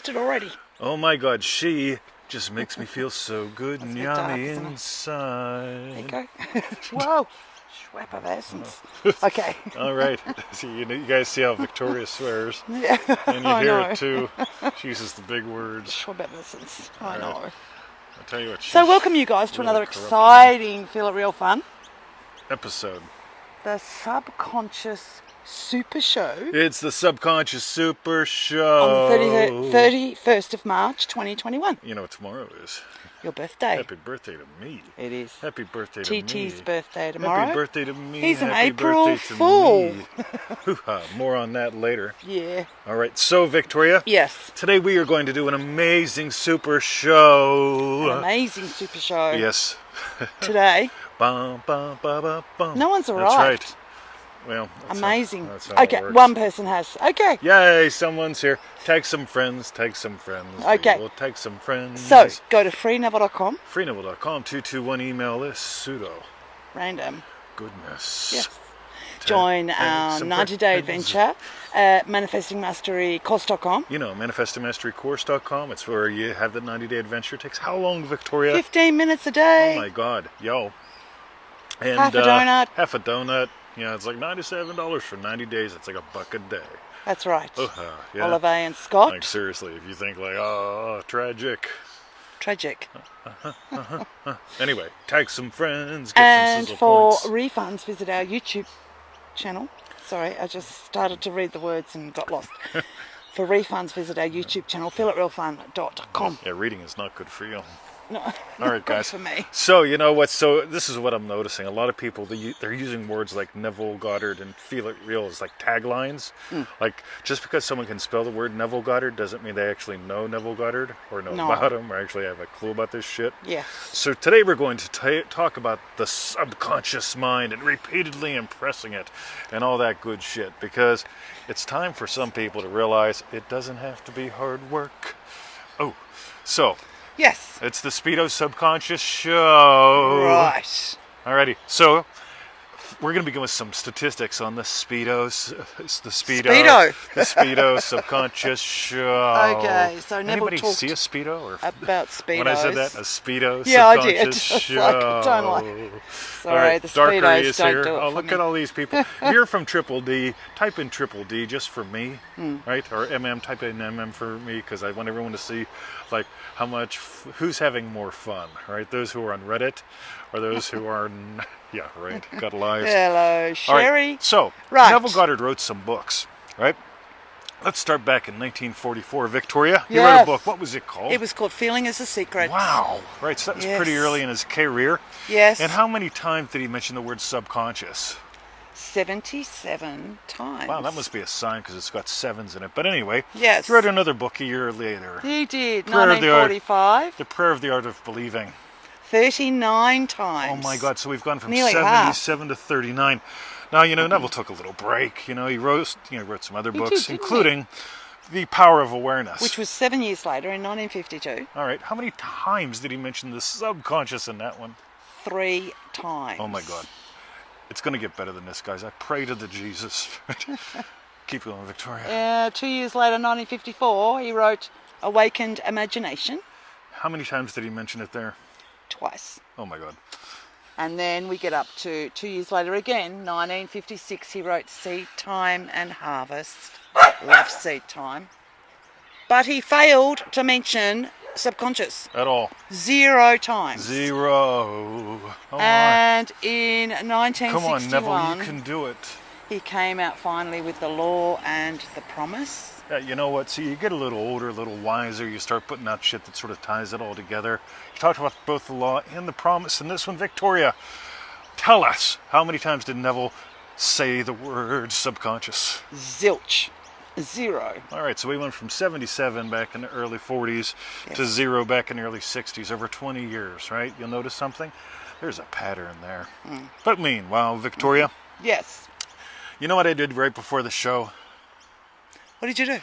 it already. Oh my God, she just makes me feel so good and That's a bit yummy dark, inside. There you go. Whoa. Schwap of essence. Okay. All right. See, you guys see how Victoria swears. Yeah. And you I hear know. it too. She uses the big words. Schwap of essence. I Right. know. I'll tell you what. So she's welcome you guys to really another corrupted exciting Feel It Real Fun. episode. The Subconscious Super Show. It's the Subconscious Super Show. On the 31st of March 2021. You know what tomorrow is? Your birthday. Happy birthday to me. It is. Happy birthday to me. TT's birthday tomorrow. Happy birthday to me. He's an Happy April birthday to Fool. me. Hoo-ha. More on that later. Yeah. All right. So, Victoria. Yes. Today we are going to do an amazing super show. An amazing super show. Yes. Today. Bum, bum, bum, bum, bum. No one's arrived. That's right. Well, that's Amazing. That's how Okay, it works. one person has. Okay. Yay, someone's here. Tag some friends, tag some friends. Okay. We'll tag some friends. So, go to freeneville.com. Freeneville.com, 221 email list, pseudo. Random. Goodness. Yes. Tag- Join tag our some 90-day friends. adventure at manifestingmasterycourse.com. You know, manifestingmasterycourse.com. It's where you have the 90-day adventure. It takes how long, Victoria? 15 minutes a day. Oh my God. Yo. And, Half a donut. Half a donut. Yeah, it's like $97 for 90 days. It's like $1 a day. That's right. Yeah. Oliver and Scott. Like seriously, if you think like, oh, tragic. Tragic. Anyway, tag some friends, get And some sizzle for points. refunds, visit our YouTube channel. Sorry, I just started to read the words and got lost. For refunds, visit our YouTube channel, feelitrealfun.com. Yeah, reading is not good for you. No, All right, guys. for me. So, you know what? So, this is what I'm noticing. A lot of people, they're using words like Neville Goddard and Feel It Real as like taglines. Like, just because someone can spell the word Neville Goddard doesn't mean they actually know Neville Goddard or know No. about him or actually have a clue about this shit. Yes. So, today we're going to talk about the subconscious mind and repeatedly impressing it and all that good shit, because it's time for some people to realize it doesn't have to be hard work. Oh, so... Yes. it's the Speedo Subconscious Show. Right. Alrighty, so we're going to begin with some statistics on the Speedo Subconscious Show. Okay, so Neville Anybody talked see a Speedo? Or about Speedos. when I said that, a Speedo Yeah, I did. Subconscious It's Show. like, don't like- Sorry, All right, the Darker Speedos is don't here. do it Oh, for look me. at all these people. If you're from Triple D, type in Triple D just for me, right? Or MM, type in MM for me, because I want everyone to see, like, how much, who's having more fun, right? Those who are on Reddit, or those who are, yeah, right, got lives. Hello, All Sherry. right, so, Right. Neville Goddard wrote some books, right? Let's start back in 1944. Victoria, he wrote a Yes. book. What was it called? It was called Feeling is a Secret. Wow. Right, so that was pretty Yes. early in his career. Yes. And how many times did he mention the word subconscious? 77 times. Wow, that must be a sign because it's got sevens in it. But anyway, Yes. he wrote another book a year later. He did. Prayer of the Art- 1945. The Prayer of the Art of Believing. 39 times. Oh my God, so we've gone from Nearly 77 to 39. Now, you know, Neville took a little break. You know, he wrote some other He books, did, didn't he? including The Power of Awareness. Which was 7 years later in 1952. All right, how many times did he mention the subconscious in that one? 3 times. Oh my God. It's going to get better than this, guys. I pray to the Jesus. Keep going, Victoria. 2 years later, 1954, he wrote Awakened Imagination How many times did he mention it there? twice. Oh my God. And then we get up to 2 years later again, 1956, he wrote Seedtime and Harvest. Love Seedtime. But he failed to mention subconscious. At all. 0 times. 0. Oh my. And in Come on, 1961, Neville, you can do it. he came out finally with The Law and the Promise. Yeah, you know what? See, you get a little older, a little wiser. You start putting out shit that sort of ties it all together. You talked about both the law and the promise in this one. Victoria, tell us, how many times did Neville say the word subconscious? Zilch. 0. All right, so we went from 77 back in the early 40s to Yes. 0 back in the early 60s, over 20 years, right? You'll notice something? There's a pattern there. But meanwhile, Victoria, Yes. you know what I did right before the show? What did you do?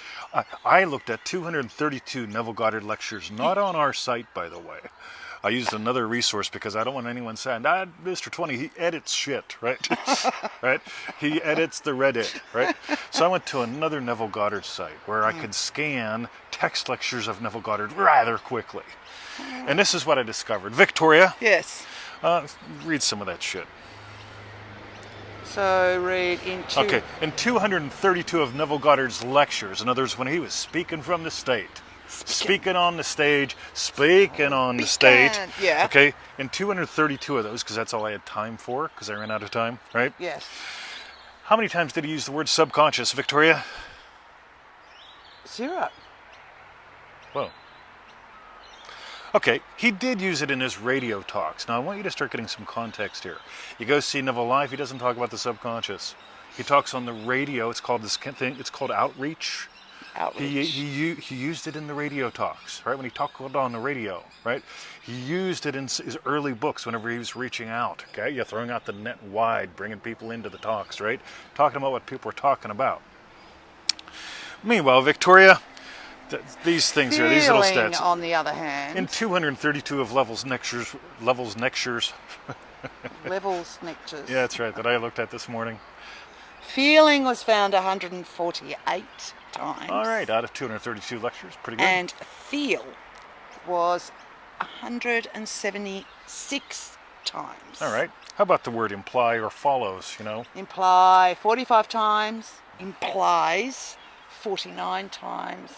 I looked at 232 Neville Goddard lectures, not on our site, by the way, I used another resource because I don't want anyone saying, Mr. 20, he edits shit, right? Right? He edits the Reddit, right? So I went to another Neville Goddard site where I could scan text lectures of Neville Goddard rather quickly. And this is what I discovered. Victoria, Yes. read some of that shit. So read into... Okay, in 232 of Neville Goddard's lectures, in other words, when he was speaking from the stage, speaking on the stage, Yeah. Okay, in 232 of those, because that's all I had time for, because I ran out of time, right? Yes. How many times did he use the word subconscious, Victoria? 0. Whoa. Okay, he did use it in his radio talks. Now, I want you to start getting some context here. You go see Neville live, he doesn't talk about the subconscious. He talks on the radio. It's called this thing. It's called outreach. Outreach. He used it in the radio talks, right? When he talked on the radio, right? He used it in his early books whenever he was reaching out, okay? You're throwing out the net wide, bringing people into the talks, right? Talking about what people were talking about. Meanwhile, Victoria, these things here, these little Feeling, stats. on the other hand... In 232 of Levels lectures. Levels lectures. Yeah, that's right, that I looked at this morning. Feeling was found 148 times. All right, out of 232 lectures, pretty good. And feel was 176 times. All right. How about the word imply or follows, you know? Imply 45 times. Implies 49 times.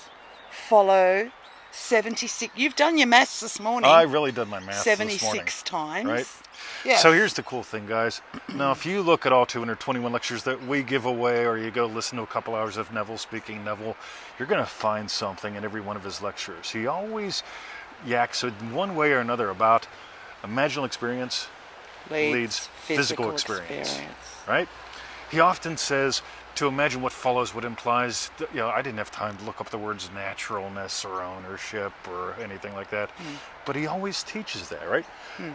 Follow 76. You've done your maths this morning. I really did my math 76 this morning. times. Right? Yes. So here's the cool thing, guys. Now, if you look at all 221 lectures that we give away, or you go listen to a couple hours of Neville speaking Neville, you're going to find something in every one of his lectures. He always yaks in one way or another about imaginal experience leads physical experience. Right? He often says to imagine what follows what implies, you know, I didn't have time to look up the words naturalness or ownership or anything like that. But he always teaches that, right?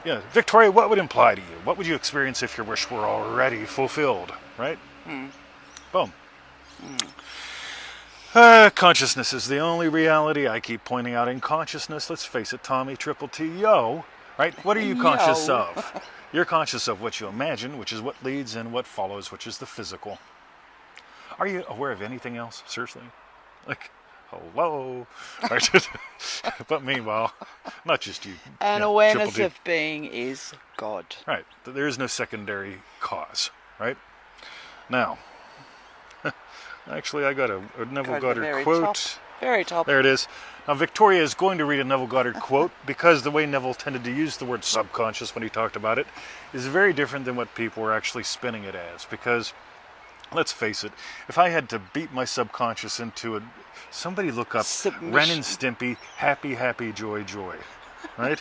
Yeah, Victoria, what would imply to you? What would you experience if your wish were already fulfilled, right? Boom. Consciousness is the only reality. I keep pointing out in consciousness. Let's face it, Tommy, Triple T, yo, right? What are you conscious of? You're conscious of what you imagine, which is what leads, and what follows, which is the physical. Are you aware of anything else? Seriously? Like, hello? Right? But meanwhile, not just you. And awareness of being is God. Right. There is no secondary cause. Right? Now, actually, I got a Neville Goddard quote. Very top. There it is. Now, Victoria is going to read a Neville Goddard quote because the way Neville tended to use the word subconscious when he talked about it is very different than what people were actually spinning it as. Because, let's face it, if I had to beat my subconscious into it, somebody look up Submission. Ren and Stimpy, happy, happy, joy, joy. Right?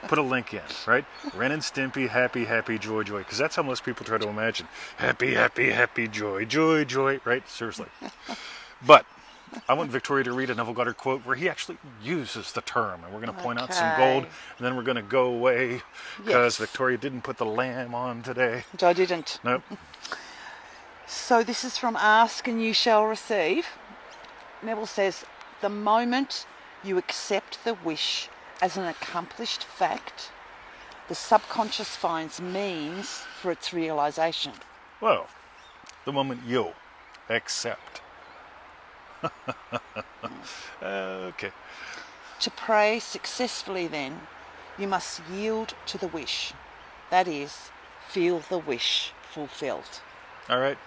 Put a link in, right? Ren and Stimpy, happy, happy, joy, joy. Because that's how most people try to imagine. Happy, happy, happy, joy, joy, joy. Right? Seriously. But I want Victoria to read a Neville Goddard quote where he actually uses the term. And we're going to point out some gold. And then we're going to go away. Because Victoria didn't put the lamb on today. I didn't. Nope. So this is from Ask and You Shall Receive. Neville says, the moment you accept the wish as an accomplished fact, the subconscious finds means for its realization. Well, the moment you accept. Okay. To pray successfully then, you must yield to the wish. That is, feel the wish fulfilled. All right.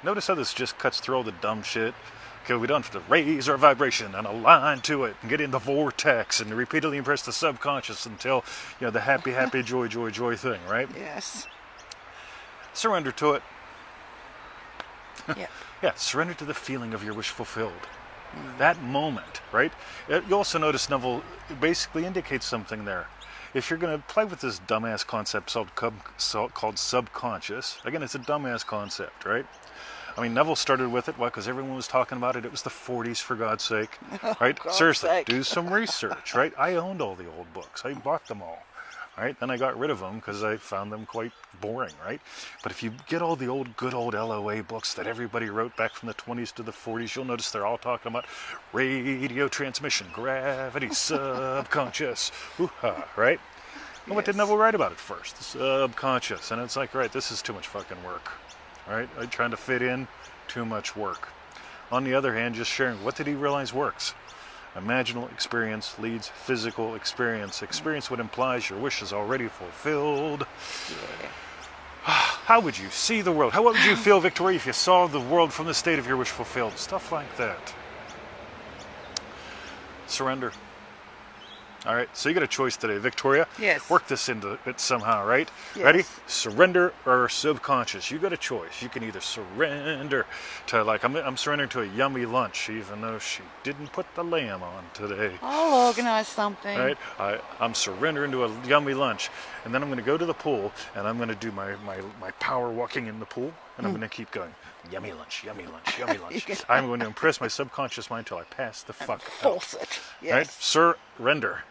Notice how this just cuts through all the dumb shit. Okay, we don't have to raise our vibration and align to it and get in the vortex and repeatedly impress the subconscious until, you know, the happy, happy, joy, joy, joy thing, right? Yes. Surrender to it. Yeah. Yeah, surrender to the feeling of your wish fulfilled. That moment, right? You also notice Neville basically indicates something there. If you're going to play with this dumbass concept called subconscious, again, it's a dumbass concept, right? I mean, Neville started with it. Why? Because everyone was talking about it. It was the 40s, for God's sake. Right? God's Seriously, sake. do some research, right? I owned all the old books. I bought them all. right? Then I got rid of them because I found them quite boring, right? But if you get all the good old LOA books that everybody wrote back from the 20s to the 40s, you'll notice they're all talking about radio transmission, gravity, subconscious, hoo-ha, right? And what did Neville write about it first? The subconscious. And it's like, right, this is too much fucking work, right? Trying to fit in, too much work. On the other hand, just sharing, what did he realize works? Imaginal experience leads physical experience. Experience what implies your wish is already fulfilled. Yeah. How would you see the world? How would you feel, Victoria, if you saw the world from the state of your wish fulfilled? Stuff like that. Surrender. All right, so you got a choice today, Victoria. Yes. Work this into it somehow, right? Yes. Ready? Surrender or subconscious. You got a choice. You can either surrender to, like, I'm surrendering to a yummy lunch, even though she didn't put the lamb on today. I'll organise something. Right? I'm surrendering to a yummy lunch, and then I'm going to go to the pool, and I'm going to do my power walking in the pool, and I'm going to keep going. Yummy lunch, yummy lunch, yummy lunch. I'm going to impress my subconscious mind until I pass the fuck out. Force it. Yes. Right? Surrender.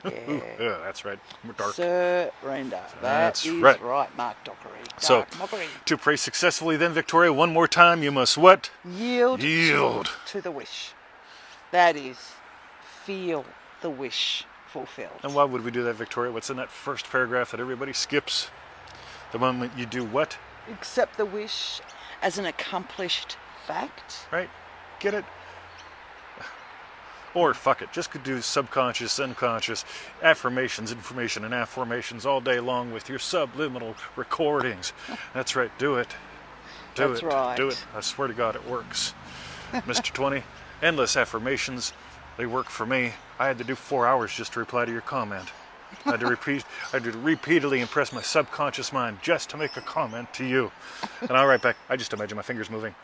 Yeah. Yeah, that's right. Dark. Surrender. That's That is right. Mark Dockery. So, Mockery. to pray successfully then, Victoria, one more time, you must what? Yield To the wish. That is, feel the wish fulfilled. And why would we do that, Victoria? What's in that first paragraph that everybody skips? The moment you do what? Accept the wish as an accomplished fact. Right? Get it? Or fuck it, just could do subconscious, unconscious, affirmations, information, and affirmations all day long with your subliminal recordings. That's right, do it. That's right. Do it. I swear to God it works. Mr. 20, endless affirmations, they work for me. I had to do 4 hours just to reply to your comment. I had to repeatedly impress my subconscious mind just to make a comment to you. And I'll write back, I just imagine my fingers moving.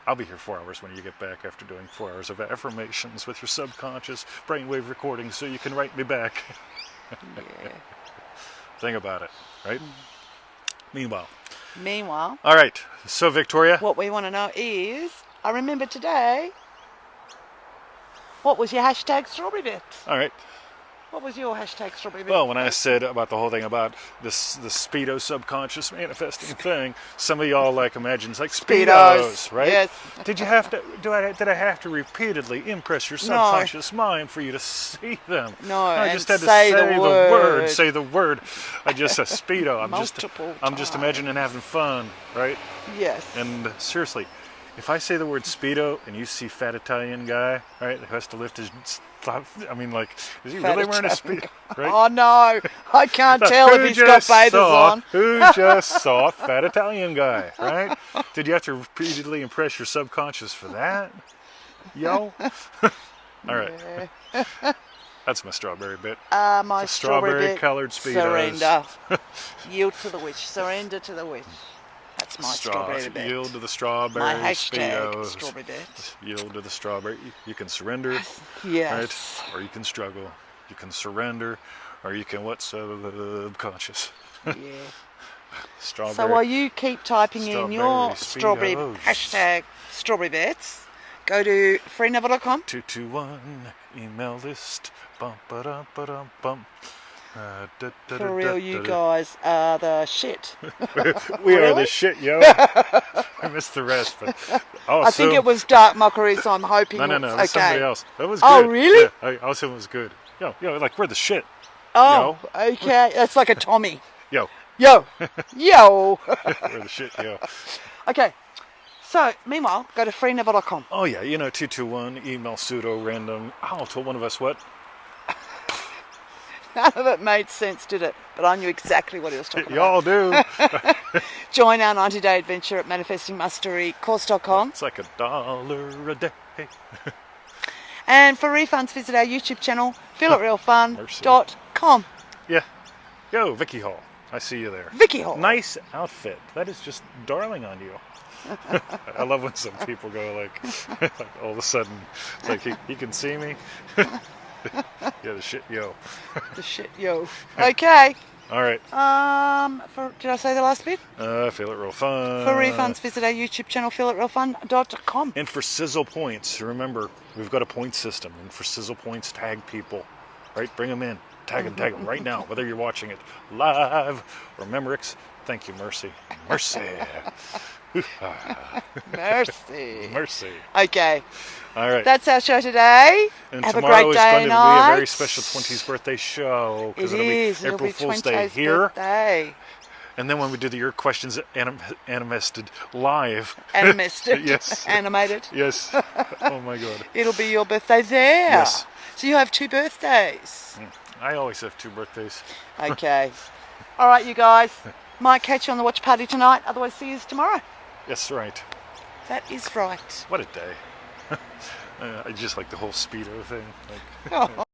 I'll be here 4 hours when you get back after doing 4 hours of affirmations with your subconscious brainwave recordings so you can write me back. Yeah. Think about it, right? Meanwhile. All right, so Victoria. What we want to know is, I remember today, what was your hashtag strawberry bit? All right. What was your hashtag strawberry bit? Well, when I said about the whole thing about the Speedo subconscious manifesting thing, some of y'all like imagines like Speedos, right? Yes. Did you have to? Did I have to repeatedly impress your subconscious mind for you to see them? No. I just had to say say the word. Say the word. I just said Speedo. I'm just times. imagining having fun, right? Yes. And seriously, if I say the word Speedo and you see fat Italian guy, right, who has to lift his I mean, like, is he Fat really wearing a Italian Speedo? Right? Oh no, I can't tell if he's got bathers on. Who just saw fat Italian guy, right? Did you have to repeatedly impress your subconscious for that? Yo? All right. Yeah. That's my strawberry bit. My Strawberry bit, colored Speedos. Surrender. Yield to the wish. Surrender to the wish. That's my strawberry bit. Yield to the strawberry My hashtag Speedos. strawberry bit. Yield to the strawberry. You can surrender, Yes. right? Or you can struggle. You can surrender, or you can what? Subconscious. Yeah. Strawberry. So while you keep typing in your strawberry Speedos. hashtag strawberry bits, go to freeneville.com. 221 email list. Bum ba dum ba dum bum. For real, you guys are the shit. We are the shit, yo. I missed the rest, but I think it was Dark Mockery, so I'm hoping No, it's it was okay. somebody else. That was good. Oh, really? Yeah, I also was good. Yo, like we're the shit. Oh, okay. That's like a Tommy. Yo. Yo. Yo. We're the shit, yo. Okay. So, meanwhile, go to freeneville.com. Oh, yeah, 221, email pseudo random. Oh, told one of us what? None of it made sense, did it? But I knew exactly what he was talking Y'all about. do. Join our 90-day adventure at manifestingmasterycourse.com. It's like $1 a day. And for refunds, visit our YouTube channel, feelitrealfun.com. Yeah. Yo, Vicky Hall. I see you there. Vicky Hall. Nice outfit. That is just darling on you. I love when some people go like all of a sudden, it's like he can see me. Yeah, the shit, yo. The shit, yo. Okay. All right. Did I say the last bit? Feel it real fun. For refunds, visit our YouTube channel, feelitrealfun.com. And for sizzle points, remember, we've got a point system. And for sizzle points, tag people. right? Bring them in. Tag them right now, whether you're watching it live or Memorex. Thank you, Mercy. Mercy. Mercy. Mercy. Okay. All right. That's our show today. And Have a tomorrow great is day going to be night. a very special 20th birthday show. It It'll is. be It'll April be Fool's Day 20th here. birthday. And then when we do the Your Questions animated live. Animated. Yes. Animated. Yes. Oh my God. It'll be your birthday there. Yes. So you have 2 birthdays. I always have 2 birthdays. Okay. All right, you guys. Might catch you on the watch party tonight. Otherwise, see you tomorrow. Yes, right. That is right. What a day. I just like the whole Speedo thing. Like, Oh.